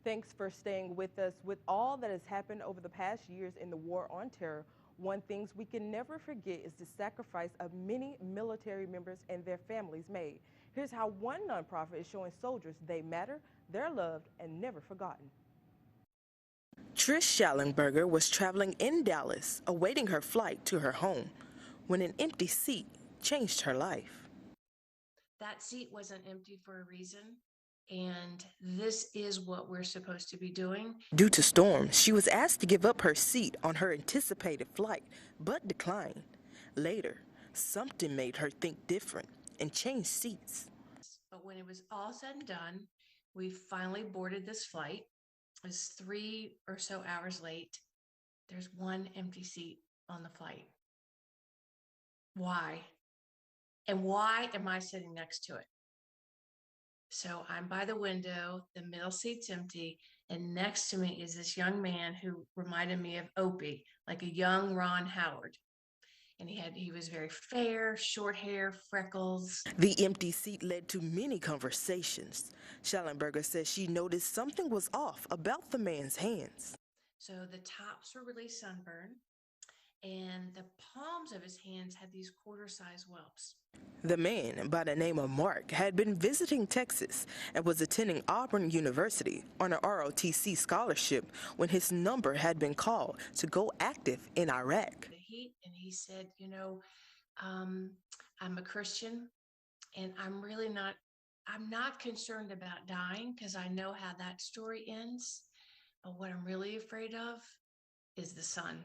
Thanks for staying with us. With all that has happened over the past years in the war on terror, one thing we can never forget is the sacrifice of many military members and their families made. Here's how one nonprofit is showing soldiers they matter, they're loved, and never forgotten. Trish Schallenberger was traveling in Dallas, awaiting her flight to her home, when an empty seat changed her life. That seat wasn't empty for a reason, and this is what we're supposed to be doing. Due to storms, she was asked to give up her seat on her anticipated flight, but declined. Later, something made her think different and changed seats. But when it was all said and done, we finally boarded this flight. It was 3 or so hours late. There's one empty seat on the flight. Why? And why am I sitting next to it? So I'm by the window, the middle seat's empty, and next to me is this young man who reminded me of Opie, like a young Ron Howard. And he was very fair, short hair, freckles. The empty seat led to many conversations. Schallenberger says she noticed something was off about the man's hands. So the tops were really sunburned, and the palms of his hands had these quarter-size whelps. The man, by the name of Mark, had been visiting Texas and was attending Auburn University on a ROTC scholarship when his number had been called to go active in Iraq. And he said, I'm a Christian, and I'm not concerned about dying because I know how that story ends. But what I'm really afraid of is the sun.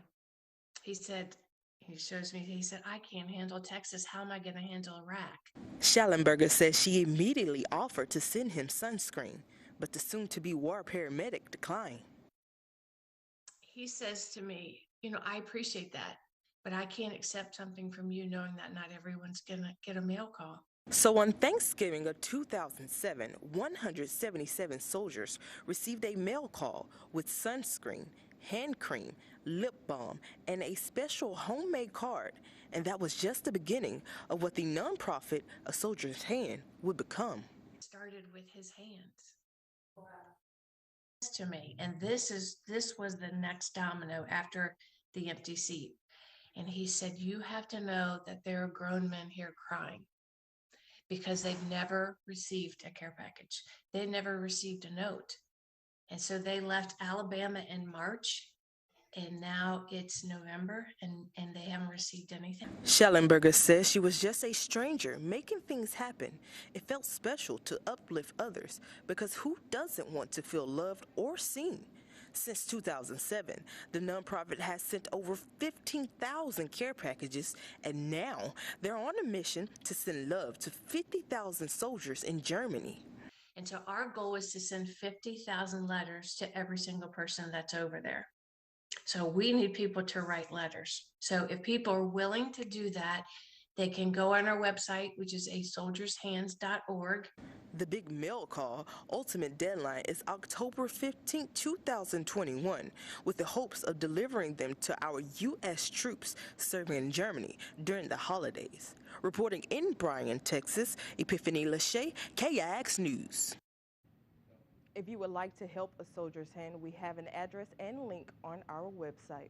He said, he shows me, he said, I can't handle Texas. How am I going to handle Iraq? Schallenberger says she immediately offered to send him sunscreen, but the soon-to-be war paramedic declined. He says to me, I appreciate that, but I can't accept something from you knowing that not everyone's going to get a mail call. So on Thanksgiving of 2007, 177 soldiers received a mail call with sunscreen, hand cream, lip balm, and a special homemade card. And that was just the beginning of what the nonprofit A Soldier's Hand would become. It started with his hands. Wow. To me, and this was the next domino after the empty seat. And he said, you have to know that there are grown men here crying because they've never received a care package. They never received a note. And so they left Alabama in March, and now it's November, and they haven't received anything. Schallenberger says she was just a stranger making things happen. It felt special to uplift others because who doesn't want to feel loved or seen? Since 2007, the nonprofit has sent over 15,000 care packages, and now they're on a mission to send love to 50,000 soldiers in Germany. And so our goal is to send 50,000 letters to every single person that's over there. So we need people to write letters. So if people are willing to do that, they can go on our website, which is asoldiershands.org. The big mail call ultimate deadline is October 15, 2021, with the hopes of delivering them to our U.S. troops serving in Germany during the holidays. Reporting in Bryan, Texas, Epiphany Lachey, KIX News. If you would like to help A Soldier's Hand, we have an address and link on our website.